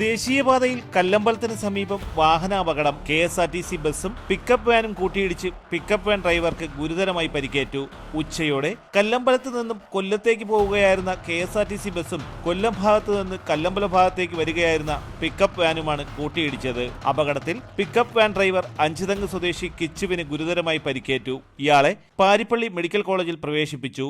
ദേശീയപാതയിൽ കല്ലമ്പലത്തിന് സമീപം വാഹനാപകടം. KSRTC ബസ്സും പിക്കപ്പ് വാനും കൂട്ടിയിടിച്ച് പിക്കപ്പ് വാൻ ഡ്രൈവർക്ക് ഗുരുതരമായി പരിക്കേറ്റു. ഉച്ചയോടെ കല്ലമ്പലത്ത് നിന്നും കൊല്ലത്തേക്ക് പോവുകയായിരുന്ന KSRTC ബസ്സും കൊല്ലം ഭാഗത്ത് നിന്ന് കല്ലമ്പലം ഭാഗത്തേക്ക് വരികയായിരുന്ന പിക്കപ്പ് വാനുമാണ് കൂട്ടിയിടിച്ചത്. അപകടത്തിൽ പിക്കപ്പ് വാൻ ഡ്രൈവർ അഞ്ചുതെങ്ങ് സ്വദേശി കിച്ചുവിന് ഗുരുതരമായി പരിക്കേറ്റു. ഇയാളെ പാരിപ്പള്ളി മെഡിക്കൽ കോളേജിൽ പ്രവേശിപ്പിച്ചു.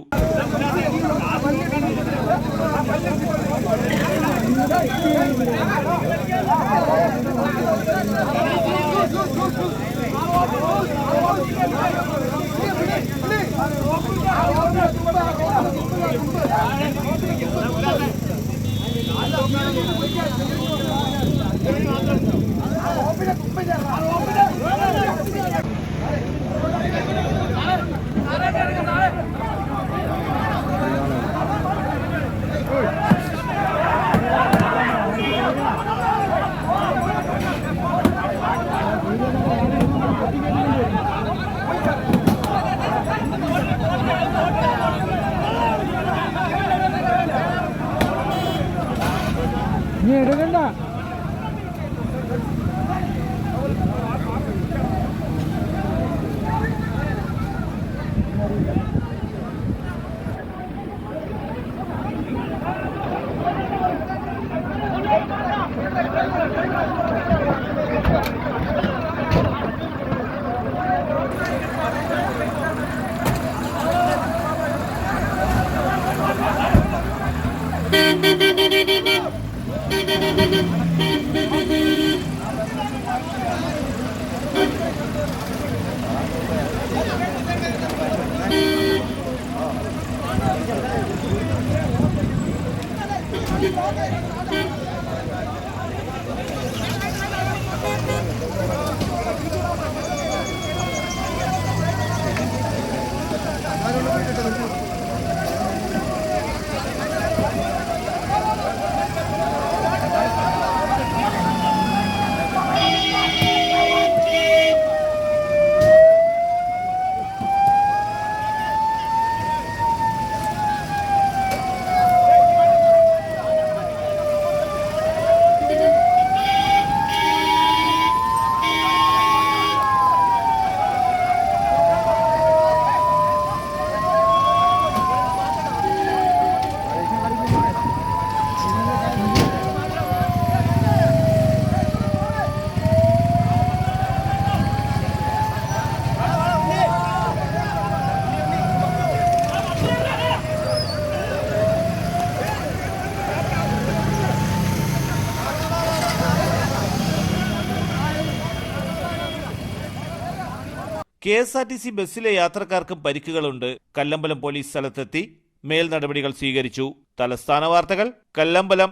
KSRTC ബസ്സിലെ യാത്രക്കാർക്കും പരിക്കുകളുണ്ട്. കല്ലമ്പലം പോലീസ് സ്ഥലത്തെത്തി മേൽ നടപടികൾ സ്വീകരിച്ചു. തലസ്ഥാന വാർത്തകൾ കല്ലമ്പലം.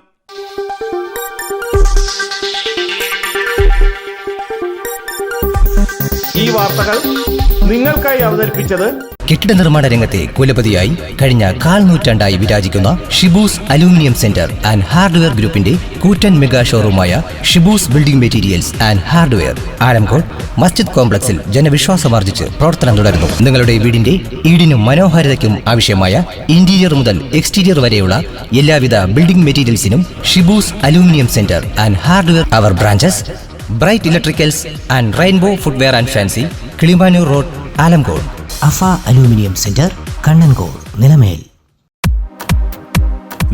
ഈ വാർത്തകൾ നിങ്ങൾക്കായി അവതരിപ്പിച്ചത് കെട്ടിട നിർമ്മാണ രംഗത്തെ കുലപതിയായി കഴിഞ്ഞ 1/4 നൂറ്റാണ്ടായി വിരാജിക്കുന്ന Shibu's aluminium centre and hardware ഗ്രൂപ്പിന്റെ കൂറ്റൻ മെഗാ ഷോറൂമായ Shibu's building materials and hardware Alamcode മസ്ജിദ് കോംപ്ലക്സിൽ ജനവിശ്വാസമാർജിച്ച് പ്രവർത്തനം തുടരുന്നു. നിങ്ങളുടെ വീടിന്റെ ഈടിനും മനോഹാരിതയ്ക്കും ആവശ്യമായ ഇന്റീരിയർ മുതൽ എക്സ്റ്റീരിയർ വരെയുള്ള എല്ലാവിധ ബിൽഡിംഗ് മെറ്റീരിയൽസിനും Shibu's aluminium centre and hardware. അവർ branches bright electricals and rainbow footwear and fancy, Kilimanoor road, Alamcode. Afa aluminium centre, Kannankode, Nilamel.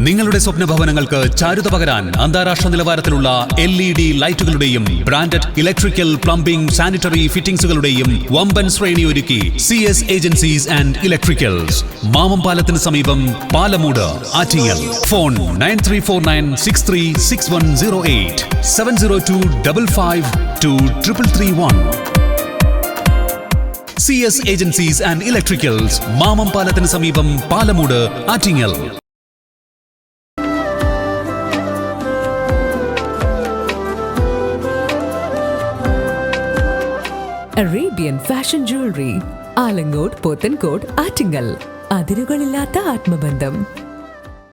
നിങ്ങളുടെ സ്വപ്ന ഭവനങ്ങൾക്ക് ചാരുത പകരാൻ അന്താരാഷ്ട്ര നിലവാരത്തിലുള്ള LED ലൈറ്റുകളുടെയും ബ്രാൻഡഡ് ഇലക്ട്രിക്കൽ, പ്ലംബിംഗ്, സാനിറ്ററി ഫിറ്റിംഗ്സുകളുടെയും വമ്പൻ ശ്രേണി ഒരുക്കി CS agencies and electricals. Mamam പാലത്തിന് സമീപം, Palamoodu, Attingal. Phone 9349636108 702552331. CS agencies and electricals, Mamam പാലത്തിന് സമീപം, Palamoodu, Attingal. Arabian fashion jewellery, Alangode, Pothencode, Attingal. അതിരുകളില്ലാത്ത ആത്മബന്ധം.